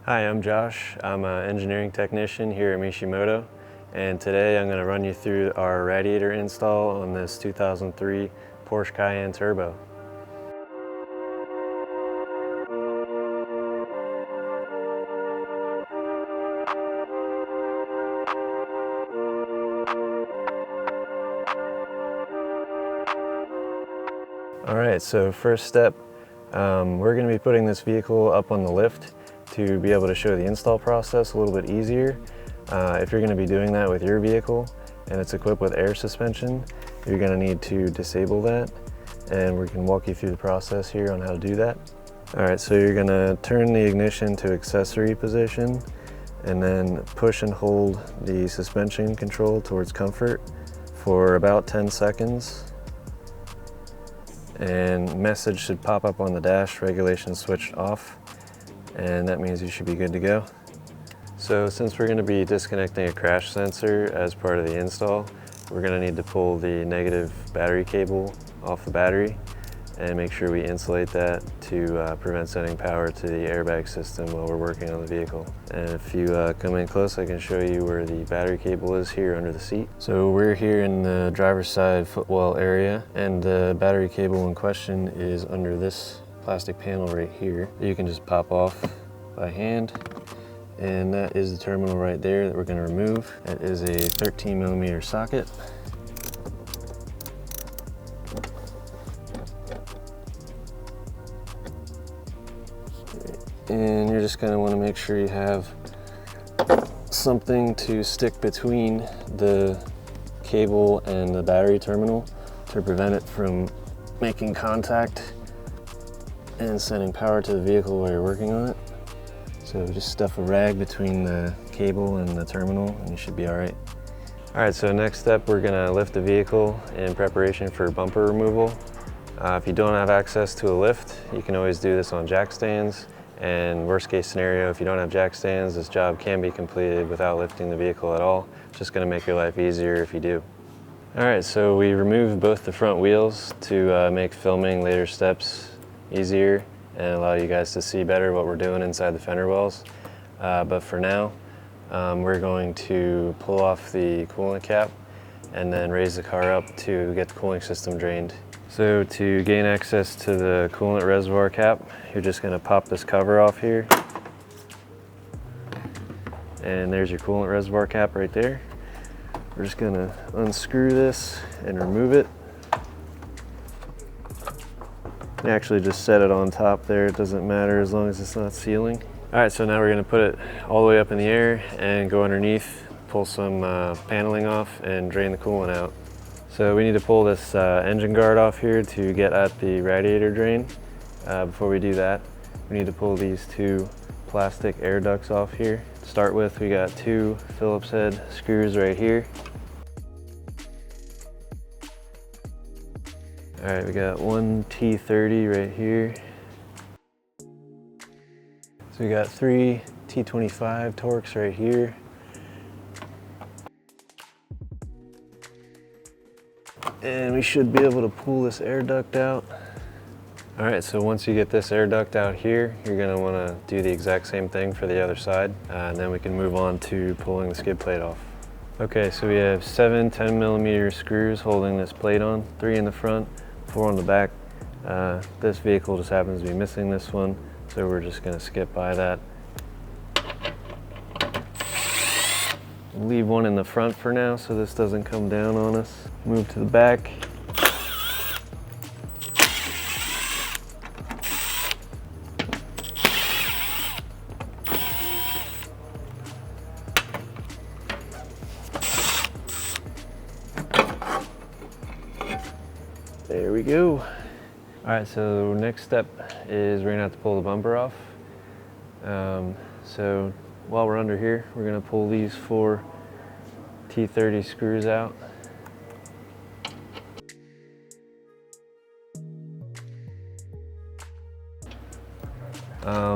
Hi, I'm Josh. I'm an engineering technician here at Mishimoto, and today I'm going to run you through our radiator install on this 2003 Porsche Cayenne Turbo. Alright, so first step, we're going to be putting this vehicle up on the lift to be able to show the install process a little bit easier. If you're going to be doing that with your vehicle and it's equipped with air suspension, you're going to need to disable that, and we can walk you through the process here on how to do that. Alright, so you're going to turn the ignition to accessory position and then push and hold the suspension control towards comfort for about 10 seconds. And message should pop up on the dash, regulation switched off, and that means you should be good to go. So since we're going to be disconnecting a crash sensor as part of the install, we're going to need to pull the negative battery cable off the battery and make sure we insulate that to prevent sending power to the airbag system while we're working on the vehicle. And if you come in close, I can show you where the battery cable is here under the seat. So we're here in the driver's side footwell area, and the battery cable in question is under this plastic panel right here. You can just pop off by hand, and that is the terminal right there that we're going to remove. That is a 13mm socket. And you're just going to want to make sure you have something to stick between the cable and the battery terminal to prevent it from making contact and sending power to the vehicle while you're working on it. So just stuff a rag between the cable and the terminal and you should be all right. All right, so next step, we're going to lift the vehicle in preparation for bumper removal. If you don't have access to a lift, you can always do this on jack stands. And worst case scenario, if you don't have jack stands, this job can be completed without lifting the vehicle at all. It's just going to make your life easier if you do. All right, so we removed both the front wheels to make filming later steps easier and allow you guys to see better what we're doing inside the fender wells. But for now, we're going to pull off the coolant cap and then raise the car up to get the cooling system drained. So to gain access to the coolant reservoir cap, you're just going to pop this cover off here. And there's your coolant reservoir cap right there. We're just going to unscrew this and remove it. You actually just set it on top there. It doesn't matter as long as it's not sealing. All right, so now we're going to put it all the way up in the air and go underneath, pull some paneling off and drain the coolant out. So we need to pull this engine guard off here to get at the radiator drain. Before we do that, we need to pull these two plastic air ducts off here. To start with, we got two Phillips head screws right here. All right, we got one T30 right here. So we got three T25 Torx right here. And we should be able to pull this air duct out. All right, so once you get this air duct out here, you're gonna wanna do the exact same thing for the other side, and then we can move on to pulling the skid plate off. Okay, so we have 7 10mm screws holding this plate on, 3 in the front, 4 on the back. This vehicle just happens to be missing this one, so we're just gonna skip by that. Leave one in the front for now so this doesn't come down on us. Move to the back. There we go. All right, so next step is we're gonna have to pull the bumper off. So while we're under here, we're gonna pull these 4 T30 screws out.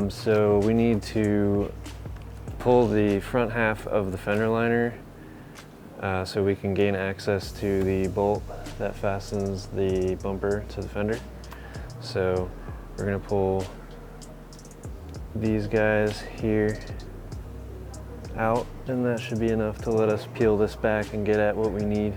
So we need to pull the front half of the fender liner so we can gain access to the bolt that fastens the bumper to the fender. So we're going to pull these guys here out, and that should be enough to let us peel this back and get at what we need.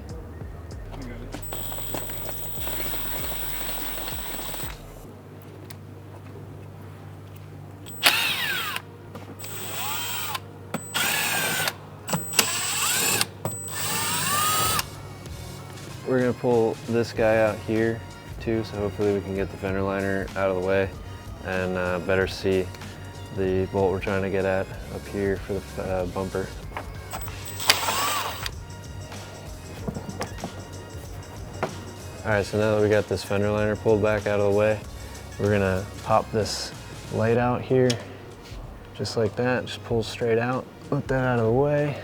We're gonna pull this guy out here too, so hopefully we can get the fender liner out of the way and better see the bolt we're trying to get at up here for the bumper. All right, so now that we got this fender liner pulled back out of the way, we're gonna pop this light out here, just like that, just pull straight out, let that out of the way.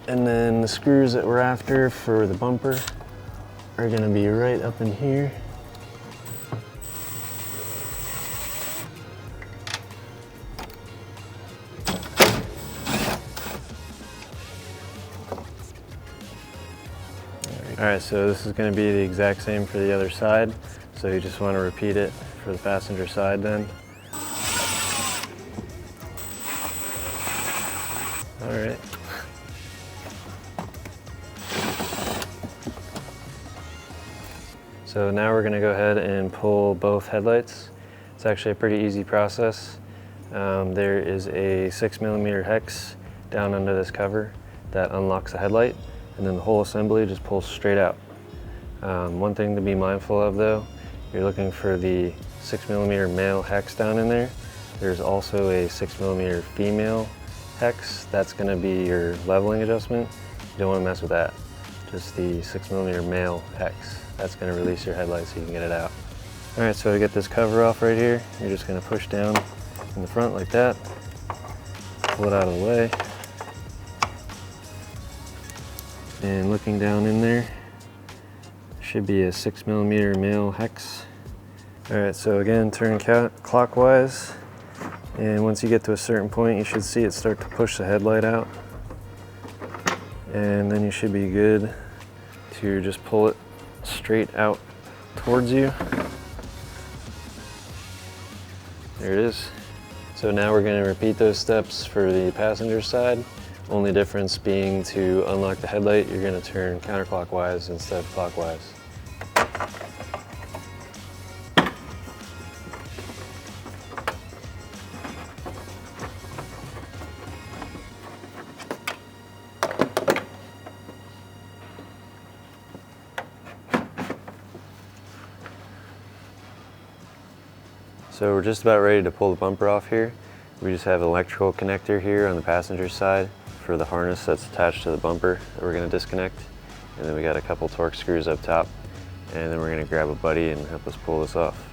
And then the screws that we're after for the bumper are gonna be right up in here. All right, so this is gonna be the exact same for the other side. So you just wanna repeat it for the passenger side then. All right. So now we're gonna go ahead and pull both headlights. It's actually a pretty easy process. There is a 6mm hex down under this cover that unlocks the headlight, and then the whole assembly just pulls straight out. One thing to be mindful of though, you're looking for the 6mm male hex down in there. There's also a 6mm female hex. That's gonna be your leveling adjustment. You don't wanna mess with that. Just the 6mm male hex. That's gonna release your headlight so you can get it out. All right, so to get this cover off right here, you're just gonna push down in the front like that, pull it out of the way. And looking down in there, should be a 6mm male hex. All right, so again, turn clockwise. And once you get to a certain point, you should see it start to push the headlight out. And then you should be good to just pull it straight out towards you. There it is. So now we're going to repeat those steps for the passenger side. Only difference being to unlock the headlight, you're going to turn counterclockwise instead of clockwise. So we're just about ready to pull the bumper off here. We just have an electrical connector here on the passenger side for the harness that's attached to the bumper that we're going to disconnect. And then we got a couple torque screws up top. And then we're going to grab a buddy and help us pull this off.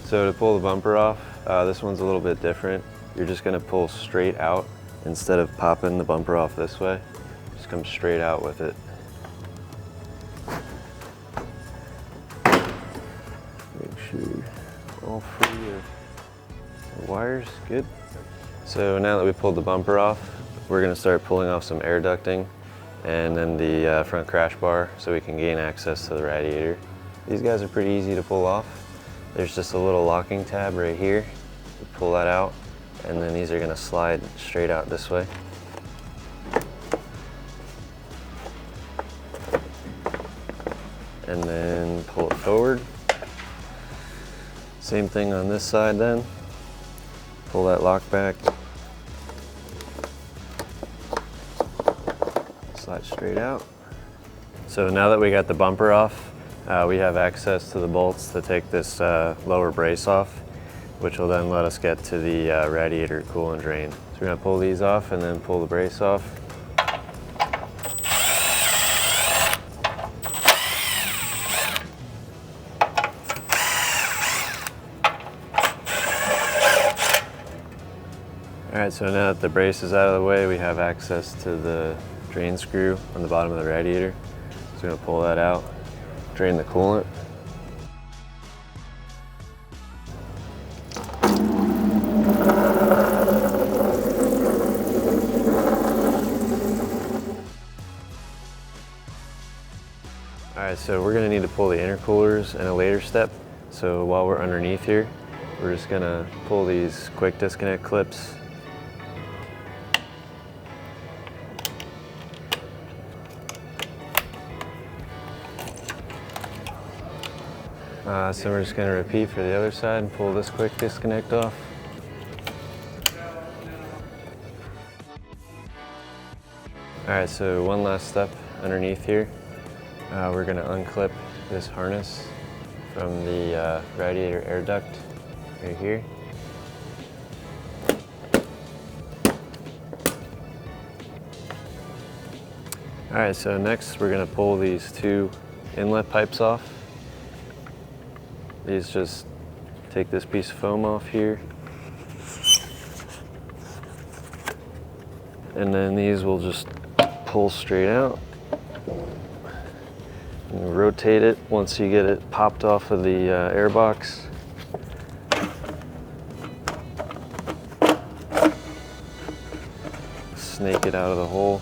So to pull the bumper off, this one's a little bit different. You're just gonna pull straight out instead of popping the bumper off this way. Just come straight out with it. Make sure all three of the wires, good. So now that we pulled the bumper off, we're gonna start pulling off some air ducting and then the front crash bar so we can gain access to the radiator. These guys are pretty easy to pull off. There's just a little locking tab right here. You pull that out, and then these are gonna slide straight out this way. And then pull it forward. Same thing on this side then. Pull that lock back. Slide straight out. So now that we got the bumper off, we have access to the bolts to take this lower brace off, which will then let us get to the radiator coolant drain. So we're gonna pull these off and then pull the brace off. All right, so now that the brace is out of the way, we have access to the drain screw on the bottom of the radiator. So we're gonna pull that out. Drain the coolant. Alright, so we're going to need to pull the intercoolers in a later step. So while we're underneath here, we're just going to pull these quick disconnect clips. So we're just going to repeat for the other side and pull this quick disconnect off. Alright, so one last step underneath here. We're going to unclip this harness from the radiator air duct right here. Alright, so next we're going to pull these two inlet pipes off. These just take this piece of foam off here. And then these will just pull straight out. And rotate it once you get it popped off of the air box. Snake it out of the hole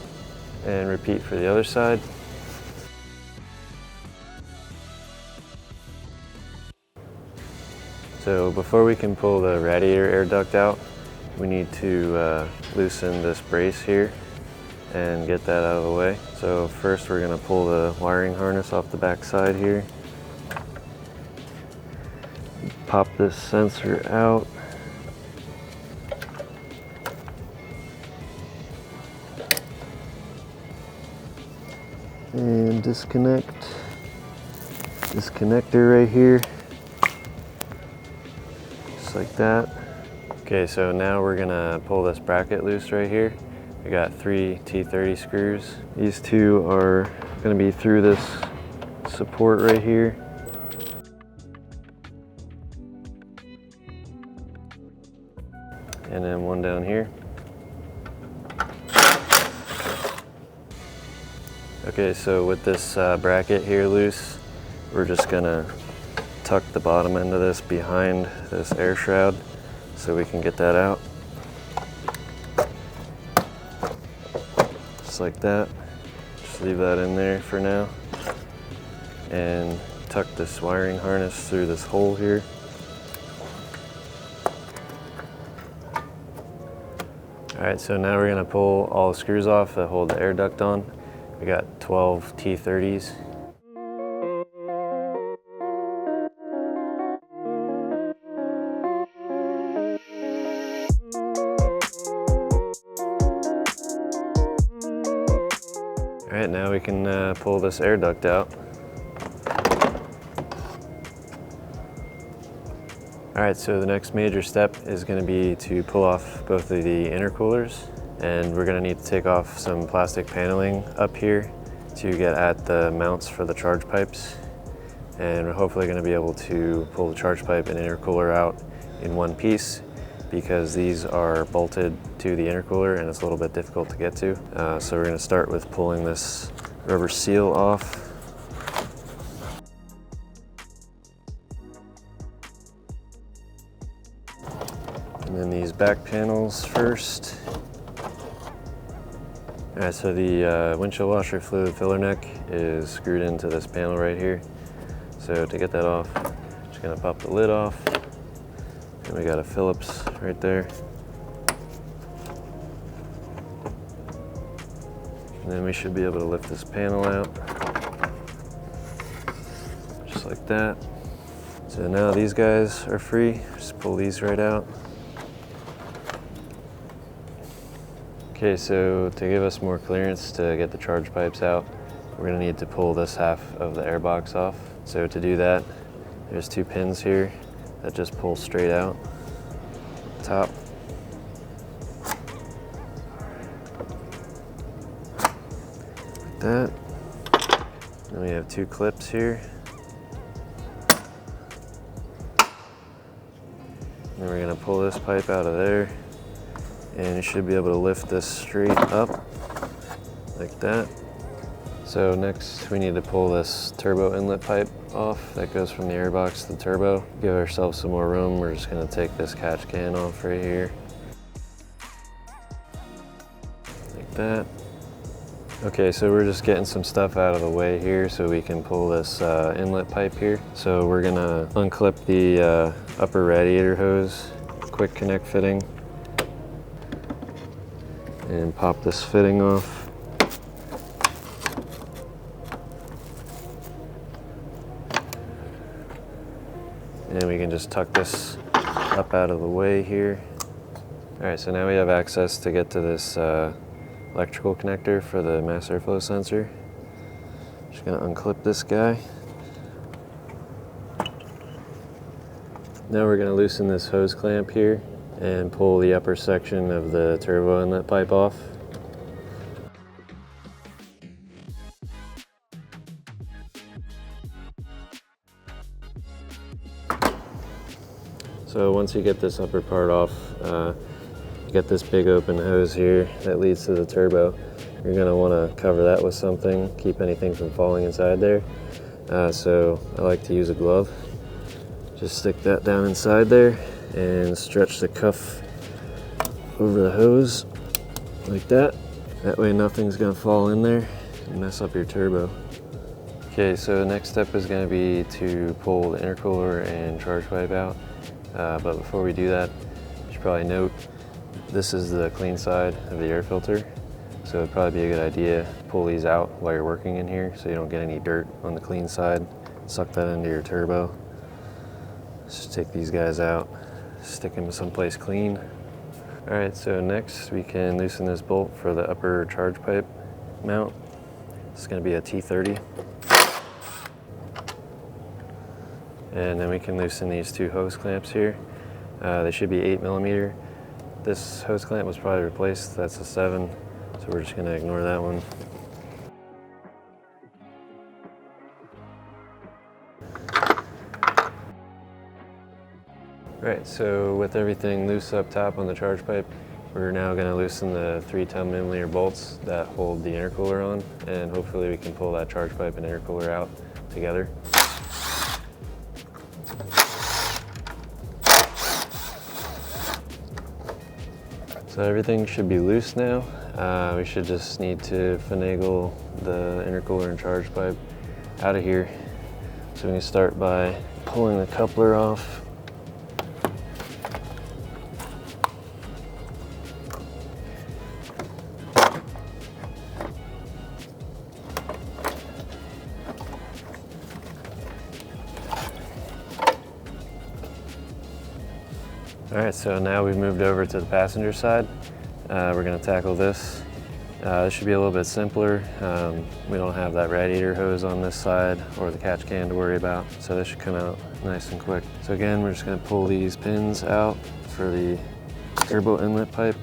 and repeat for the other side. So before we can pull the radiator air duct out, we need to loosen this brace here and get that out of the way. So first we're going to pull the wiring harness off the back side here. Pop this sensor out. And disconnect this connector right here. Just like that. Okay, so now we're gonna pull this bracket loose right here. We got 3 T30 screws. These two are gonna be through this support right here. And then one down here. Okay, so with this bracket here loose, we're just gonna tuck the bottom end of this behind this air shroud so we can get that out. Just like that. Just leave that in there for now. And tuck this wiring harness through this hole here. Alright, so now we're gonna pull all the screws off that hold the air duct on. We got 12 T30s. All right, now we can pull this air duct out. All right, so the next major step is going to be to pull off both of the intercoolers, and we're going to need to take off some plastic paneling up here to get at the mounts for the charge pipes. And we're hopefully going to be able to pull the charge pipe and intercooler out in one piece, because these are bolted to the intercooler and it's a little bit difficult to get to. So we're going to start with pulling this rubber seal off. And then these back panels first. All right, so the windshield washer fluid filler neck is screwed into this panel right here. So to get that off, just gonna pop the lid off. And we got a Phillips right there. And then we should be able to lift this panel out. Just like that. So now these guys are free. Just pull these right out. Okay, so to give us more clearance to get the charge pipes out, we're gonna need to pull this half of the airbox off. So to do that, there's 2 pins here that just pull straight out. Top. Like that. Then we have 2 clips here. Then we're gonna pull this pipe out of there. And you should be able to lift this straight up like that. So next we need to pull this turbo inlet pipe off that goes from the airbox to the turbo. Give ourselves some more room. We're just going to take this catch can off right here. Like that. Okay, so we're just getting some stuff out of the way here so we can pull this inlet pipe here. So we're gonna unclip the upper radiator hose, quick connect fitting, and pop this fitting off. And we can just tuck this up out of the way here. All right, so now we have access to get to this electrical connector for the mass airflow sensor. Just gonna unclip this guy. Now we're gonna loosen this hose clamp here and pull the upper section of the turbo inlet pipe off. So once you get this upper part off, you got this big open hose here that leads to the turbo. You're gonna wanna cover that with something, keep anything from falling inside there. So I like to use a glove. Just stick that down inside there and stretch the cuff over the hose like that. That way nothing's gonna fall in there and mess up your turbo. Okay, so the next step is gonna be to pull the intercooler and charge pipe out. But before we do that, you should probably note this is the clean side of the air filter. So it'd probably be a good idea to pull these out while you're working in here so you don't get any dirt on the clean side. Suck that into your turbo. Just take these guys out, stick them someplace clean. All right, so next we can loosen this bolt for the upper charge pipe mount. It's gonna be a T30. And then we can loosen these two hose clamps here. They should be 8mm. This hose clamp was probably replaced, that's a 7, so we're just gonna ignore that one. Right, so with everything loose up top on the charge pipe, we're now gonna loosen the 3 10mm bolts that hold the intercooler on, and hopefully we can pull that charge pipe and intercooler out together. So everything should be loose now. We should just need to finagle the intercooler and charge pipe out of here. So we can start by pulling the coupler off. All right, so now we've moved over to the passenger side. We're gonna tackle this. This should be a little bit simpler. We don't have that radiator hose on this side or the catch can to worry about, so this should come out nice and quick. So again, we're just gonna pull these pins out for the turbo inlet pipe.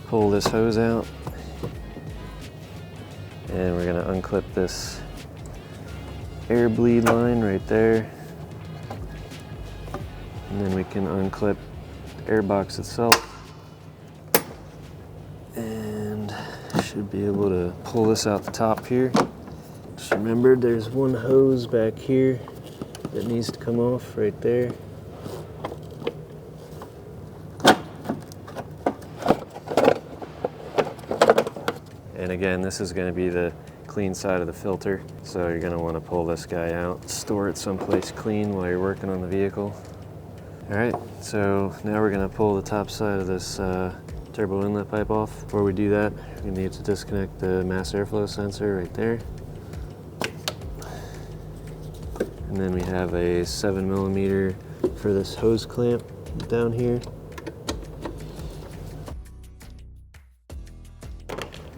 Pull this hose out. And we're gonna unclip this air bleed line right there. And then we can unclip the air box itself. And should be able to pull this out the top here. Just remember there's one hose back here that needs to come off right there. And again, this is going to be the clean side of the filter. So you're going to want to pull this guy out, store it someplace clean while you're working on the vehicle. All right, so now we're gonna pull the top side of this turbo inlet pipe off. Before we do that, we need to disconnect the mass airflow sensor right there. And then we have a 7mm for this hose clamp down here.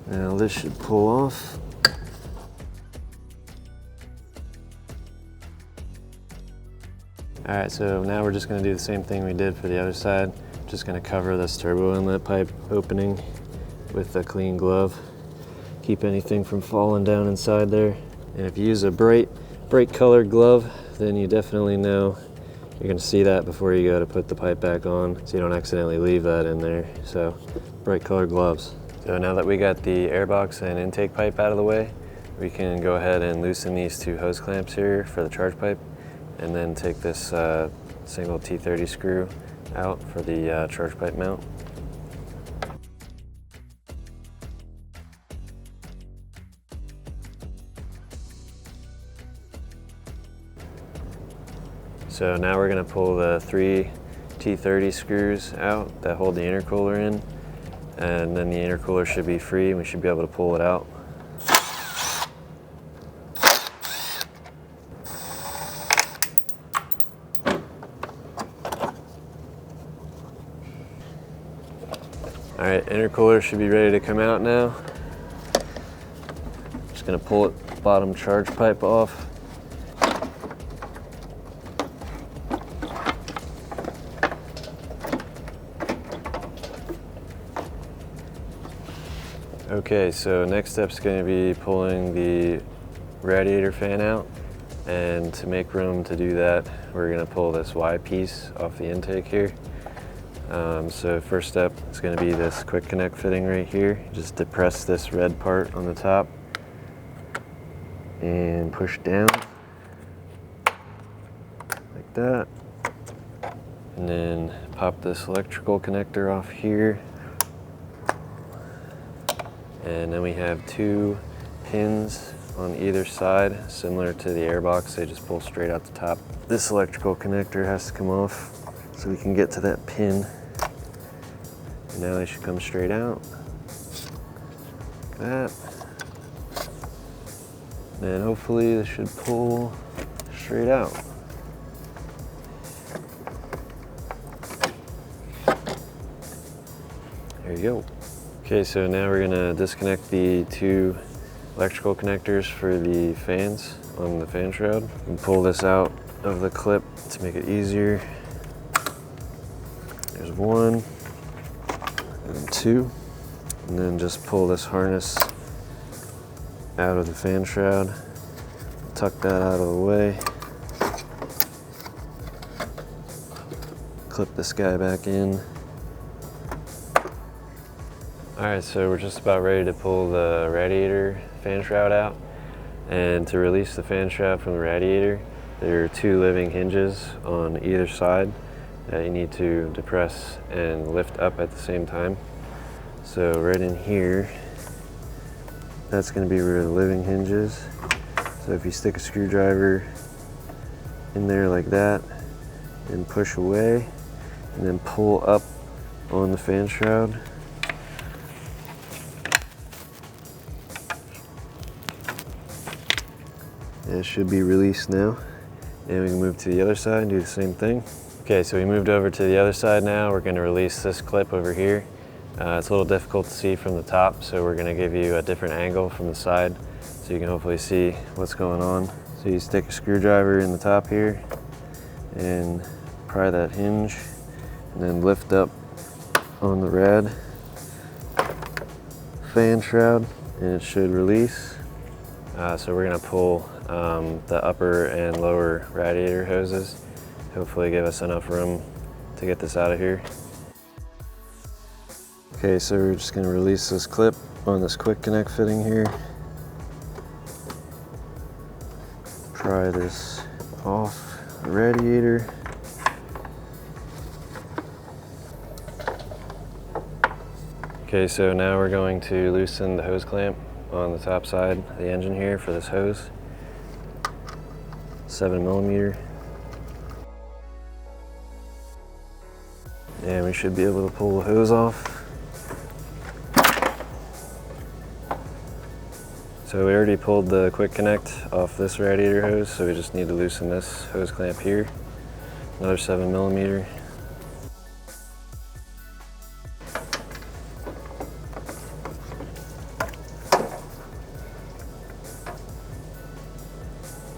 Now this should pull off. All right, so now we're just gonna do the same thing we did for the other side. Just gonna cover this turbo inlet pipe opening with a clean glove. Keep anything from falling down inside there. And if you use a bright colored glove, then you definitely know you're gonna see that before you go to put the pipe back on, so you don't accidentally leave that in there. So bright colored gloves. So now that we got the airbox and intake pipe out of the way, we can go ahead and loosen these two hose clamps here for the charge pipe, and then take this single T30 screw out for the charge pipe mount. So now we're gonna pull the 3 T30 screws out that hold the intercooler in, and then the intercooler should be free and we should be able to pull it out. All right, intercooler should be ready to come out now. Just gonna pull it bottom charge pipe off. Okay, so next step's going to be pulling the radiator fan out, and to make room to do that, we're going to pull this Y piece off the intake here. So first step is going to be this quick connect fitting right here. Just depress this red part on the top and push down like that, and then pop this electrical connector off here. And then we have 2 pins on either side, similar to the airbox. They just pull straight out the top. This electrical connector has to come off so we can get to that pin. And now they should come straight out, like that. And hopefully this should pull straight out. There you go. Okay, so now we're gonna disconnect the 2 electrical connectors for the fans on the fan shroud and pull this out of the clip to make it easier. There's 1 and 2, and then just pull this harness out of the fan shroud, tuck that out of the way, clip this guy back in. All right, so we're just about ready to pull the radiator fan shroud out. And to release the fan shroud from the radiator, there are 2 living hinges on either side that you need to depress and lift up at the same time. So right in here, that's gonna be where the living hinge is. So if you stick a screwdriver in there like that and push away and then pull up on the fan shroud, it should be released now. And we can move to the other side and do the same thing. Okay, so we moved over to the other side now. We're gonna release this clip over here. It's a little difficult to see from the top, so we're gonna give you a different angle from the side so you can hopefully see what's going on. So you stick a screwdriver in the top here and pry that hinge and then lift up on the rad fan shroud and it should release. So we're gonna pull the upper and lower radiator hoses, hopefully give us enough room to get this out of here. Okay, so we're just gonna release this clip on this quick connect fitting here. Pry this off the radiator. Okay, so now we're going to loosen the hose clamp on the top side of the engine here for this hose. 7mm. And we should be able to pull the hose off. So we already pulled the quick connect off this radiator hose, so we just need to loosen this hose clamp here. Another 7mm.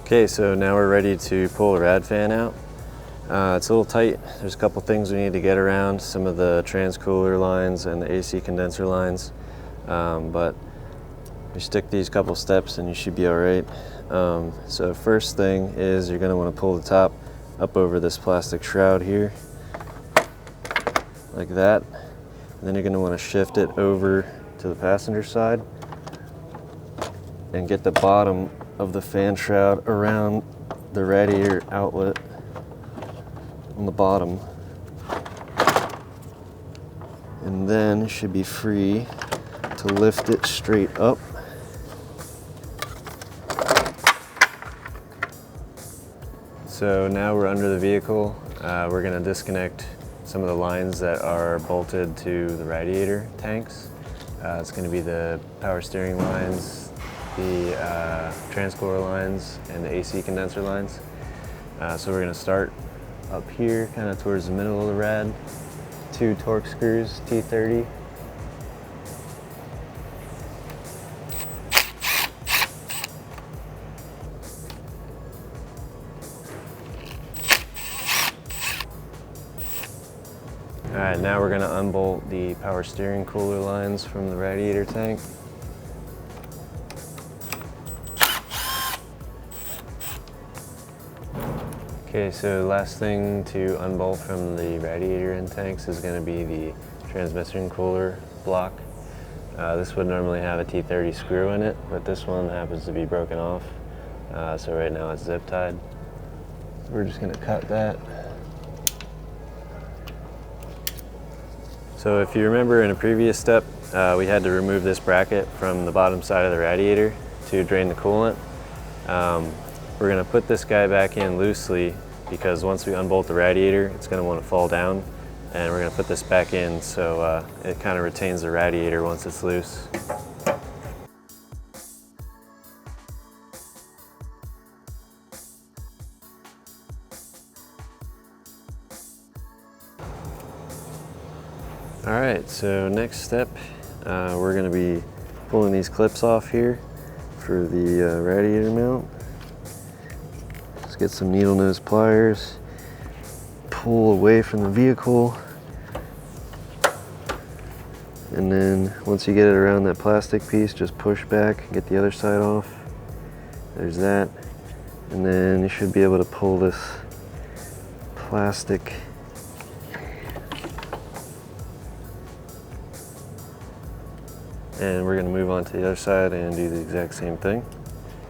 Okay, so now we're ready to pull the rad fan out. It's a little tight. There's a couple things we need to get around, some of the transcooler lines and the AC condenser lines, but you stick these couple steps and you should be all right. So first thing is you're gonna wanna pull the top up over this plastic shroud here, like that. And then you're gonna wanna shift it over to the passenger side and get the bottom of the fan shroud around the radiator outlet on the bottom. And then you should be free to lift it straight up. So now we're under the vehicle. We're going to disconnect some of the lines that are bolted to the radiator tanks. It's going to be the power steering lines, the transcooler lines, and the AC condenser lines. So we're going to start up here, kind of towards the middle of the rad. 2 torque screws, T30. Alright, now we're going to unbolt the power steering cooler lines from the radiator tank. Okay, so the last thing to unbolt from the radiator end tanks is going to be the transmission cooler block. This would normally have a T30 screw in it, but this one happens to be broken off. So right now it's zip tied. We're just going to cut that. So if you remember in a previous step, we had to remove this bracket from the bottom side of the radiator to drain the coolant. We're going to put this guy back in loosely because once we unbolt the radiator, it's going to want to fall down, and we're going to put this back in so it kind of retains the radiator once it's loose. Alright, so next step, we're going to be pulling these clips off here for the radiator mount. Just get some needle nose pliers, pull away from the vehicle, and then once you get it around that plastic piece, just push back and get the other side off. There's that, and then you should be able to pull this plastic and we're going to move on to the other side and do the exact same thing.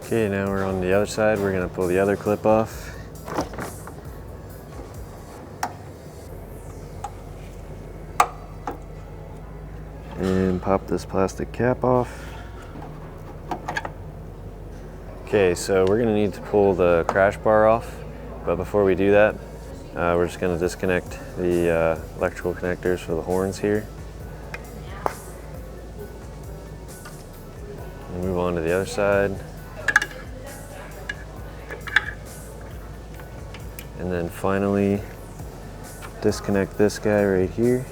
Okay, now we're on the other side. We're going to pull the other clip off. And pop this plastic cap off. Okay, so we're going to need to pull the crash bar off, but before we do that, we're just going to disconnect the electrical connectors for the horns here. Move on to the other side. And then finally disconnect this guy right here.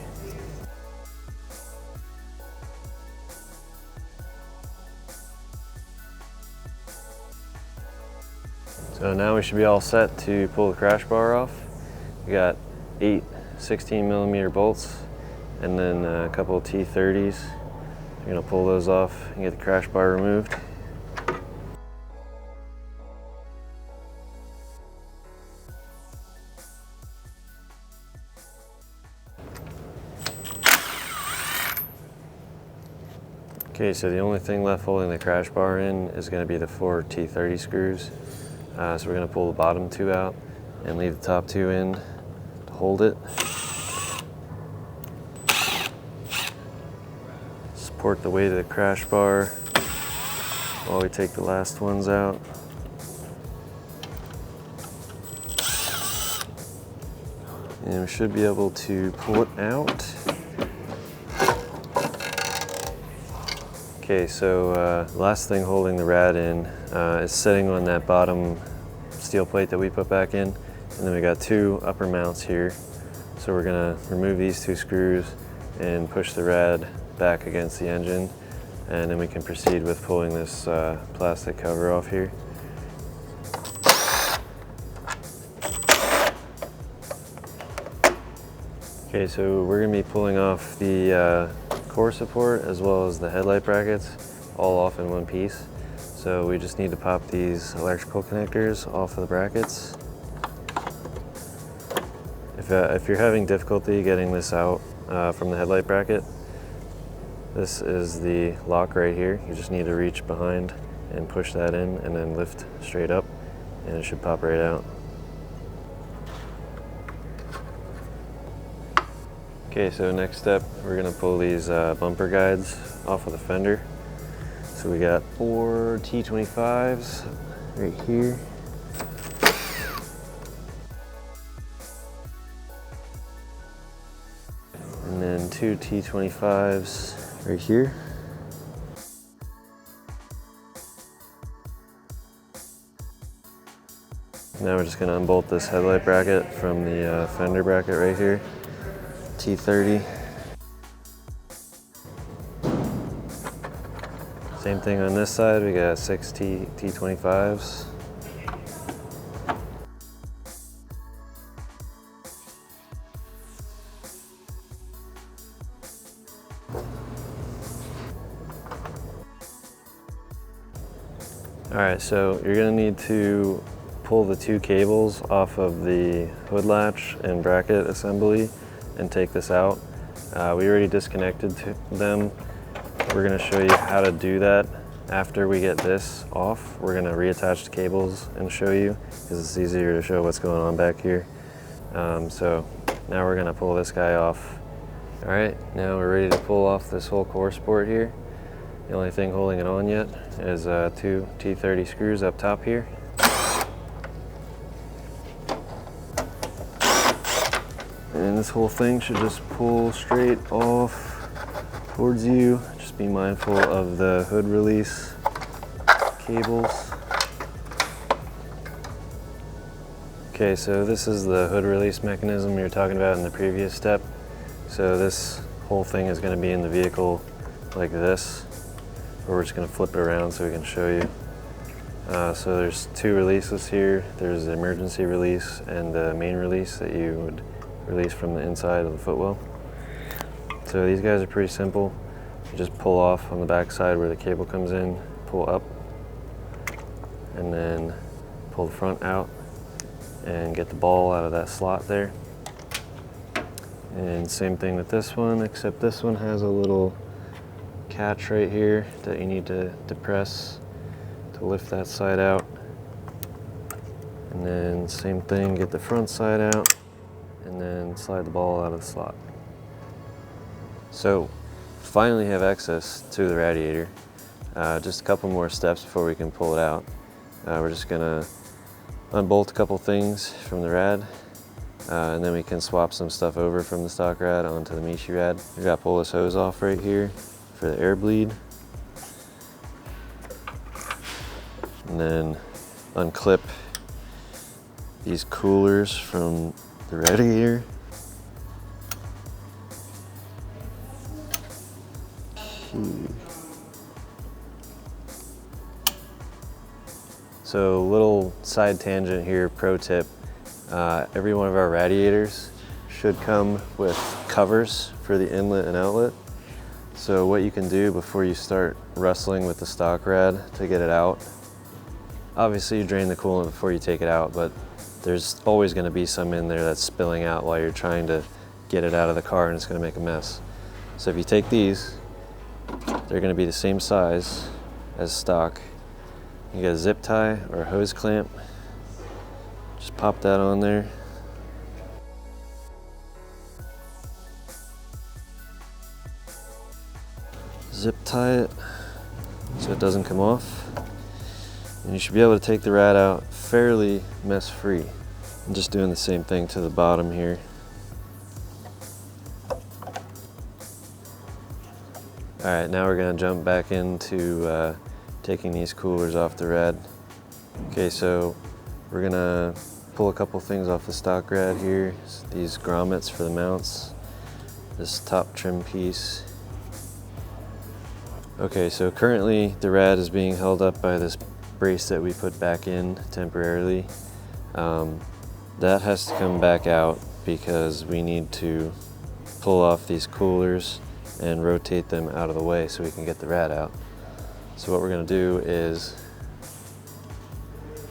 So now we should be all set to pull the crash bar off. We got 8 16mm bolts and then a couple of T30s. You're going to pull those off and get the crash bar removed. Okay, so the only thing left holding the crash bar in is going to be the 4 T30 screws. So we're going to pull the bottom 2 out and leave the top 2 in to hold it. Support the weight of the crash bar while we take the last ones out. And we should be able to pull it out. Okay, so the last thing holding the rad in is sitting on that bottom steel plate that we put back in. And then we got 2 upper mounts here. So we're gonna remove these 2 screws and push the rad back against the engine, and then we can proceed with pulling this plastic cover off here. Okay, so we're going to be pulling off the core support as well as the headlight brackets all off in one piece. So we just need to pop these electrical connectors off of the brackets. If you're having difficulty getting this out from the headlight bracket, this is the lock right here. You just need to reach behind and push that in and then lift straight up and it should pop right out. Okay, so next step, we're gonna pull these bumper guides off of the fender. So we got 4 T25s right here. and then 2 T25s right here. Now we're just going to unbolt this headlight bracket from the fender bracket right here, T30. Same thing on this side, we got 6 T25s. All right, so you're going to need to pull the 2 cables off of the hood latch and bracket assembly and take this out. We already disconnected them. We're going to show you how to do that after we get this off. We're going to reattach the cables and show you because it's easier to show what's going on back here. So now we're going to pull this guy off. All right, now we're ready to pull off this whole core support here. The only thing holding it on yet is 2 T30 screws up top here. And this whole thing should just pull straight off towards you. Just be mindful of the hood release cables. Okay, so this is the hood release mechanism we were talking about in the previous step. So this whole thing is going to be in the vehicle like this. We're just going to flip it around so we can show you. So there's 2 releases here. There's the emergency release and the main release that you would release from the inside of the footwell. So these guys are pretty simple. You just pull off on the back side where the cable comes in, pull up, and then pull the front out and get the ball out of that slot there. And same thing with this one, except this one has a little catch right here that you need to depress to lift that side out. And then same thing, get the front side out and then slide the ball out of the slot. So finally have access to the radiator. Just a couple more steps before we can pull it out. We're just gonna unbolt a couple things from the rad and then we can swap some stuff over from the stock rad onto the Mishi rad. We gotta pull this hose off right here for the air bleed. And then unclip these coolers from the radiator. So little side tangent here, pro tip. Every one of our radiators should come with covers for the inlet and outlet. So what you can do before you start wrestling with the stock rad to get it out, obviously you drain the coolant before you take it out, but there's always going to be some in there that's spilling out while you're trying to get it out of the car and it's going to make a mess. So if you take these, they're going to be the same size as stock. You get a zip tie or a hose clamp, just pop that on there. Zip tie it so it doesn't come off. And you should be able to take the rad out fairly mess-free. I'm just doing the same thing to the bottom here. All right, now we're gonna jump back into taking these coolers off the rad. Okay, so we're gonna pull a couple things off the stock rad here. These grommets for the mounts, this top trim piece. Okay, so currently the rad is being held up by this brace that we put back in temporarily. That has to come back out because we need to pull off these coolers and rotate them out of the way so we can get the rad out. So what we're going to do is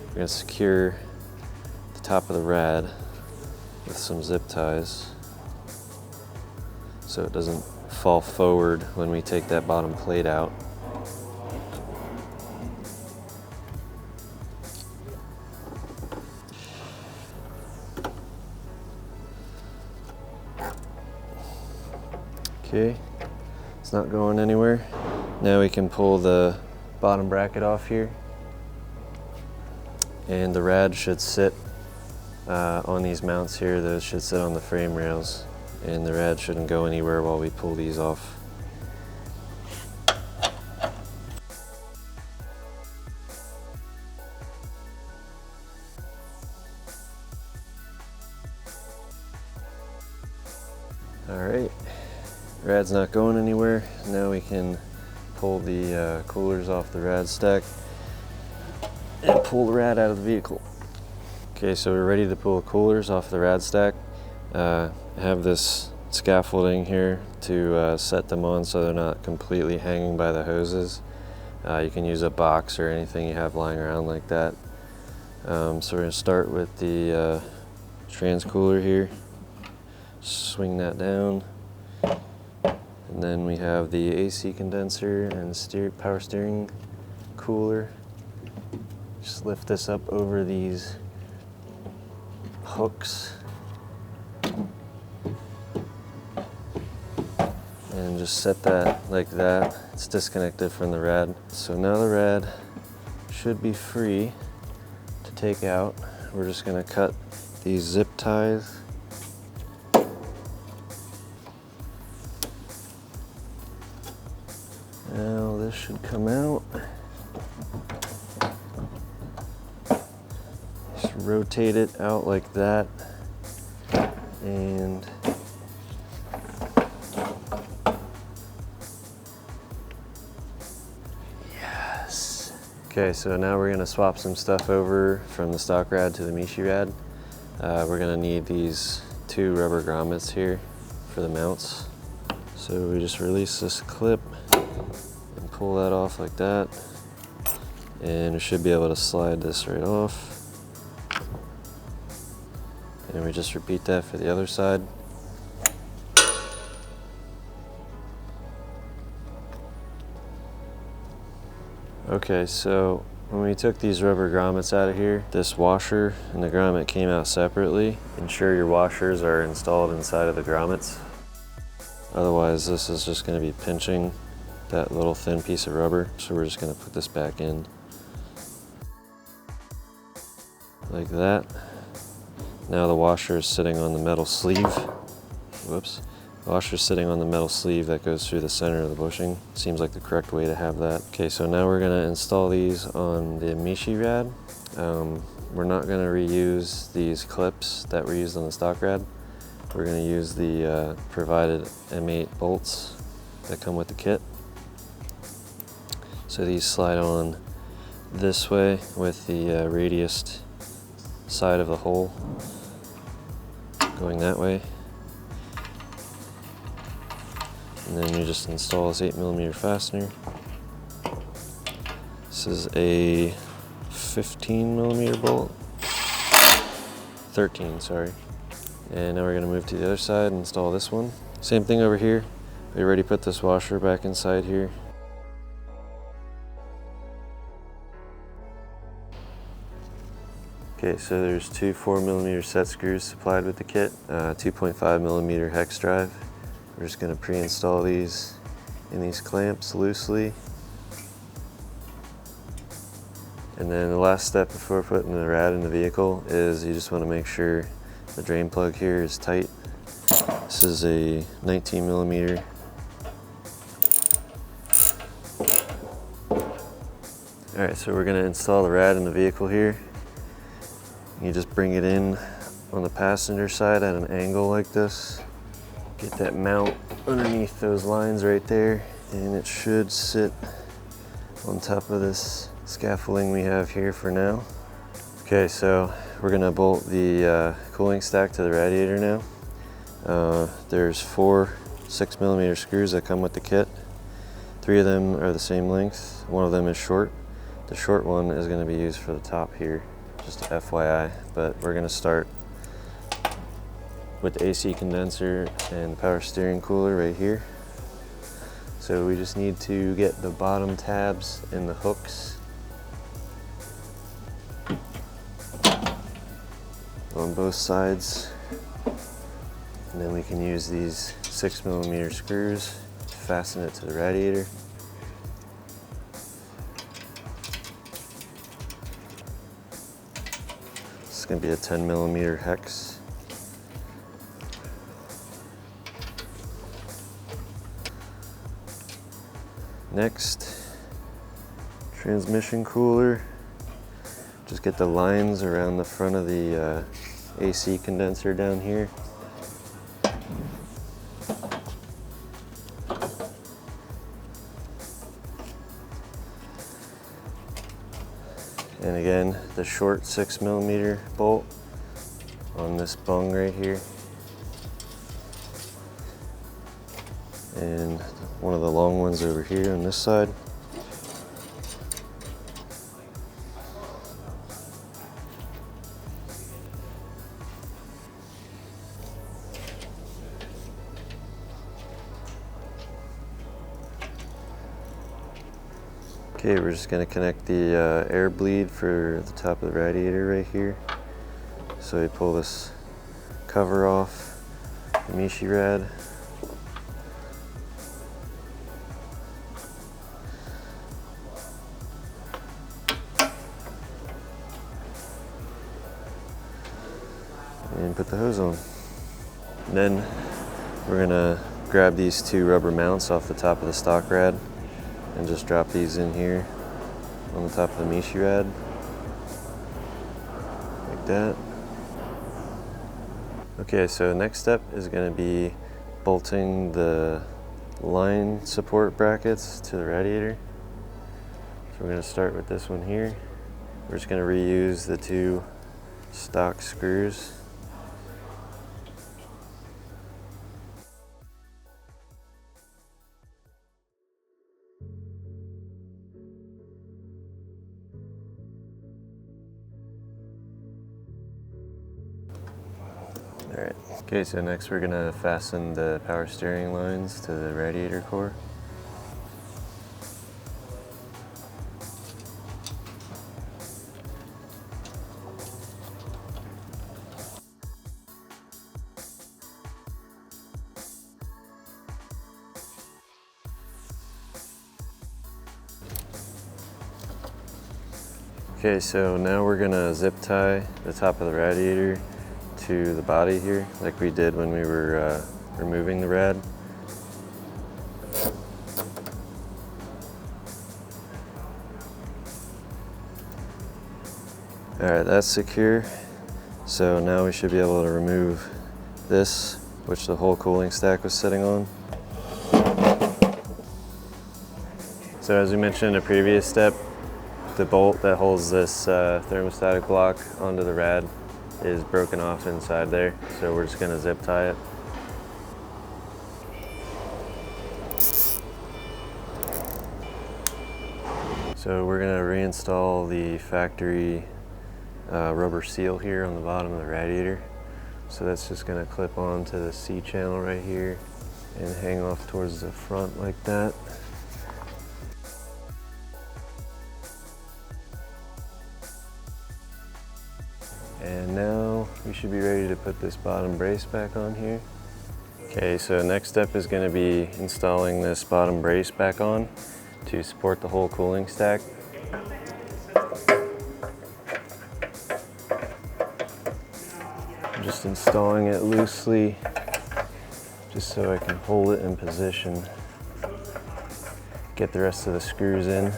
we're going to secure the top of the rad with some zip ties so it doesn't fall forward when we take that bottom plate out. Okay, it's not going anywhere. Now we can pull the bottom bracket off here. And the rad should sit on these mounts here. Those should sit on the frame rails. and the rad shouldn't go anywhere while we pull these off. Alright, rad's not going anywhere. Now we can pull the coolers off the rad stack and pull the rad out of the vehicle. Okay, so we're ready to pull the coolers off the rad stack. I have this scaffolding here to set them on so they're not completely hanging by the hoses. You can use a box or anything you have lying around like that. So we're going to start with the trans cooler here. Swing that down, and then we have the AC condenser and power steering cooler. Just lift this up over these hooks and just set that like that. It's disconnected from the rad. So now the rad should be free to take out. We're just going to cut these zip ties. Now this should come out. Just rotate it out like that. And yes. Okay, so now we're gonna swap some stuff over from the stock rad to the Mishi rad. We're gonna need these 2 rubber grommets here for the mounts. So we just release this clip and pull that off like that, and we should be able to slide this right off. And we just repeat that for the other side. Okay, so when we took these rubber grommets out of here, this washer and the grommet came out separately. Ensure your washers are installed inside of the grommets. Otherwise, this is just going to be pinching that little thin piece of rubber. So we're just going to put this back in like that. Now the washer is sitting on the metal sleeve. Whoops. The washer is sitting on the metal sleeve that goes through the center of the bushing. Seems like the correct way to have that. Okay, so now we're going to install these on the Mishi rad. We're not going to reuse these clips that were used on the stock rad. We're going to use the provided M8 bolts that come with the kit. So these slide on this way with the radius side of the hole going that way. And then you just install this 8mm fastener. This is a 15mm bolt. 13, sorry. And now we're going to move to the other side and install this one. Same thing over here. We already put this washer back inside here. Okay, so there's 2 4mm set screws supplied with the kit, 2.5mm hex drive. We're just going to pre-install these in these clamps loosely. And then the last step before putting the rad in the vehicle is you just want to make sure the drain plug here is tight. This is a 19mm. Alright, so we're going to install the rad in the vehicle here. You just bring it in on the passenger side at an angle like this. Get that mount underneath those lines right there, and it should sit on top of this scaffolding we have here for now. Okay, so we're gonna bolt the cooling stack to the radiator now. There's 4 6mm screws that come with the kit. 3 of them are the same length. 1 of them is short. The short one is gonna be used for the top here. Just FYI, but we're going to start with the AC condenser and power steering cooler right here. So we just need to get the bottom tabs and the hooks on both sides, and then we can use these 6mm screws to fasten it to the radiator. It's going to be a 10mm hex. Next, transmission cooler. Just get the lines around the front of the AC condenser down here. And again, the short 6mm bolt on this bung right here. And one of the long ones over here on this side. Okay, we're just going to connect the air bleed for the top of the radiator right here. So you pull this cover off the Mishimoto. And put the hose on. And then we're going to grab these two rubber mounts off the top of the stock rad and just drop these in here on the top of the Mishi rad, like that. Okay, so next step is going to be bolting the line support brackets to the radiator. So we're going to start with this one here. We're just going to reuse the two stock screws. Alright, okay, so next we're going to fasten the power steering lines to the radiator core. Okay, so now we're going to zip tie the top of the radiator to the body here, like we did when we were removing the rad. Alright, that's secure. So now we should be able to remove this, which the whole cooling stack was sitting on. So as we mentioned in a previous step, the bolt that holds this thermostatic block onto the rad is broken off inside there, so we're just going to zip tie it. So we're going to reinstall the factory rubber seal here on the bottom of the radiator. So that's just going to clip onto the C channel right here and hang off towards the front like that. And now we should be ready to put this bottom brace back on here. Okay, so next step is going to be installing this bottom brace back on to support the whole cooling stack. I'm just installing it loosely just so I can hold it in position. Get the rest of the screws in.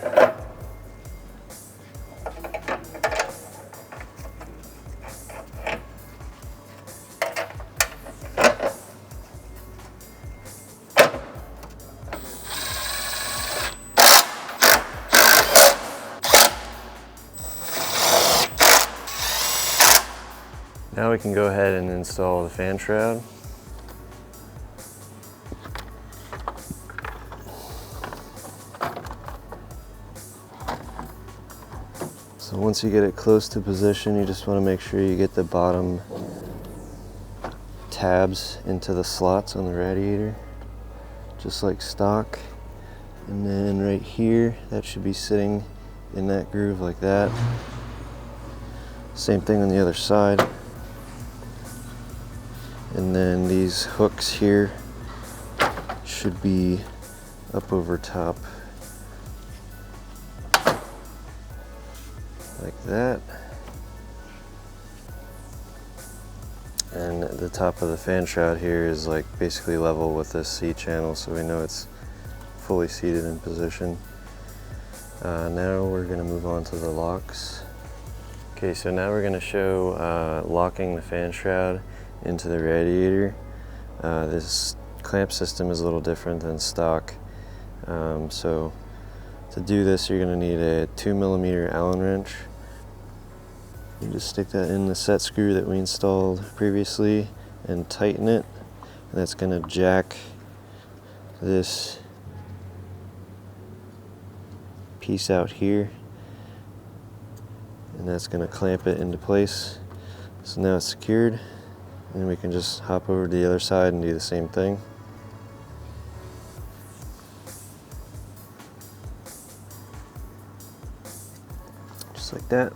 Now we can go ahead and install the fan shroud. So once you get it close to position, you just want to make sure you get the bottom tabs into the slots on the radiator, just like stock. And then right here, that should be sitting in that groove like that. Same thing on the other side. And then these hooks here should be up over top like that. And the top of the fan shroud here is like basically level with this C channel, so we know it's fully seated in position. Now we're going to move on to the locks. Okay, so now we're going to show locking the fan shroud into the radiator. This clamp system is a little different than stock. So to do this, you're going to need a 2mm Allen wrench. You just stick that in the set screw that we installed previously and tighten it. And that's going to jack this piece out here, and that's going to clamp it into place. So now it's secured, and we can just hop over to the other side and do the same thing. Just like that.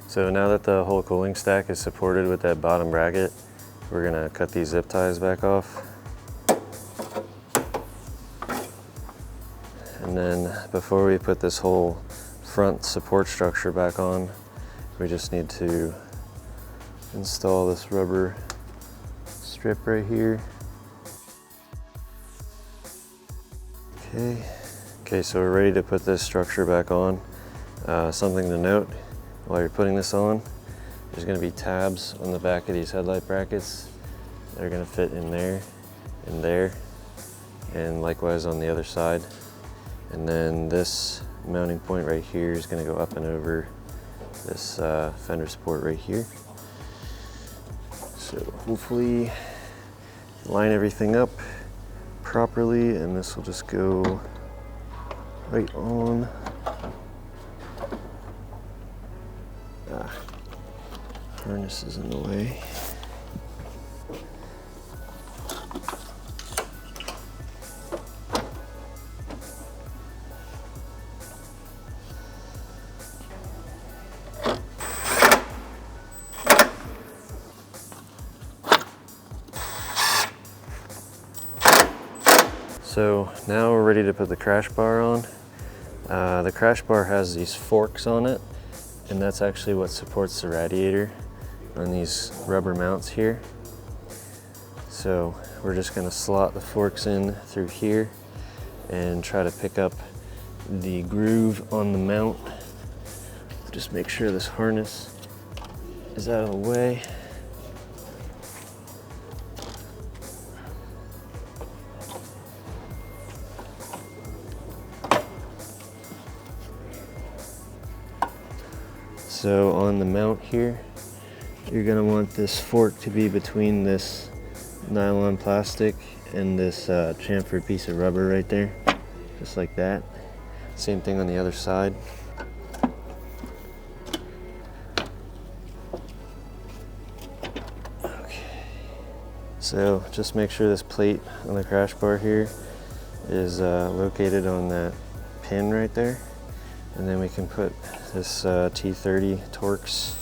So now that the whole cooling stack is supported with that bottom bracket, we're going to cut these zip ties back off. And then before we put this whole front support structure back on, we just need to install this rubber strip right here. Okay, so we're ready to put this structure back on. Something to note while you're putting this on, there's going to be tabs on the back of these headlight brackets. They're going to fit in there, and likewise on the other side. And then this mounting point right here is going to go up and over this fender support right here. So hopefully line everything up properly, and this will just go right on. Harness is in the way. So now we're ready to put the crash bar on. The crash bar has these forks on it, and that's actually what supports the radiator on these rubber mounts here. So we're just going to slot the forks in through here and try to pick up the groove on the mount. Just make sure this harness is out of the way. So on the mount here, you're going to want this fork to be between this nylon plastic and this chamfered piece of rubber right there, just like that. Same thing on the other side. Okay. So just make sure this plate on the crash bar here is located on that pin right there. And then we can put this T30 Torx.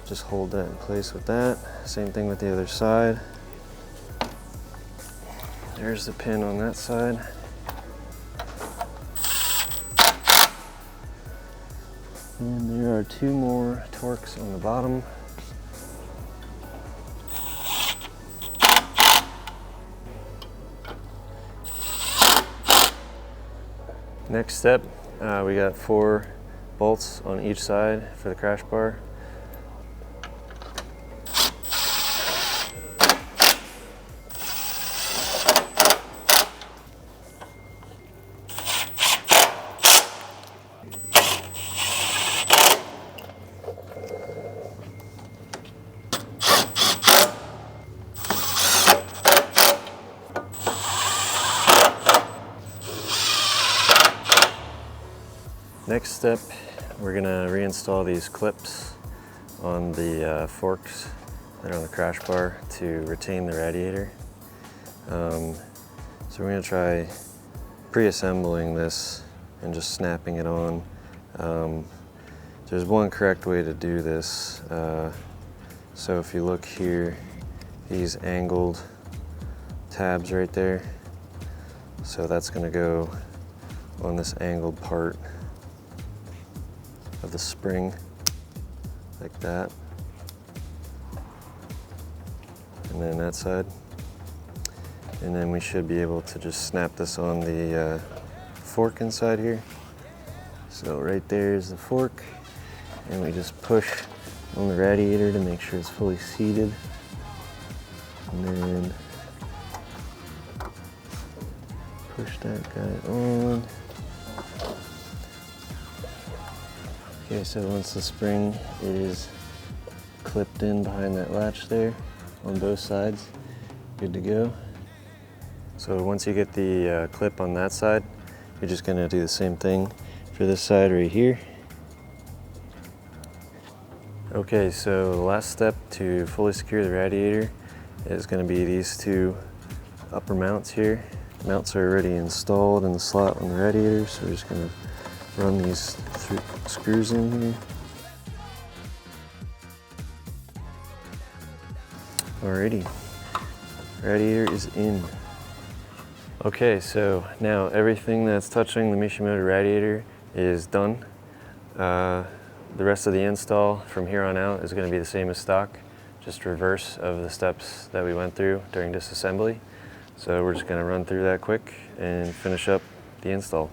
Just hold that in place with that. Same thing with the other side. There's the pin on that side. And there are two more Torx on the bottom. Next step, we got 4 bolts on each side for the crash bar. Next step, we're going to reinstall these clips on the forks that are on the crash bar to retain the radiator. So we're going to try pre-assembling this and just snapping it on. There's one correct way to do this. So if you look here, these angled tabs right there. So that's going to go on this angled part of the spring, like that, and then that side. And then we should be able to just snap this on the fork inside here. So right there is the fork, and we just push on the radiator to make sure it's fully seated. And then push that guy on. Okay, so once the spring is clipped in behind that latch there on both sides, good to go. So once you get the clip on that side, you're just gonna do the same thing for this side right here. Okay, so the last step to fully secure the radiator is gonna be these two upper mounts here. The mounts are already installed in the slot on the radiator, so we're just gonna run these screws in here. Alrighty, radiator is in. Okay, so now everything that's touching the Mishimoto radiator is done. The rest of the install from here on out is going to be the same as stock, just reverse of the steps that we went through during disassembly. So we're just going to run through that quick and finish up the install.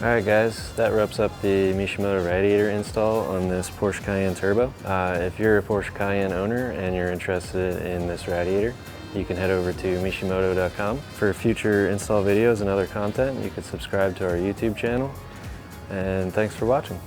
Alright guys, that wraps up the Mishimoto radiator install on this Porsche Cayenne Turbo. If you're a Porsche Cayenne owner and you're interested in this radiator, you can head over to Mishimoto.com. For future install videos and other content, you can subscribe to our YouTube channel. And thanks for watching.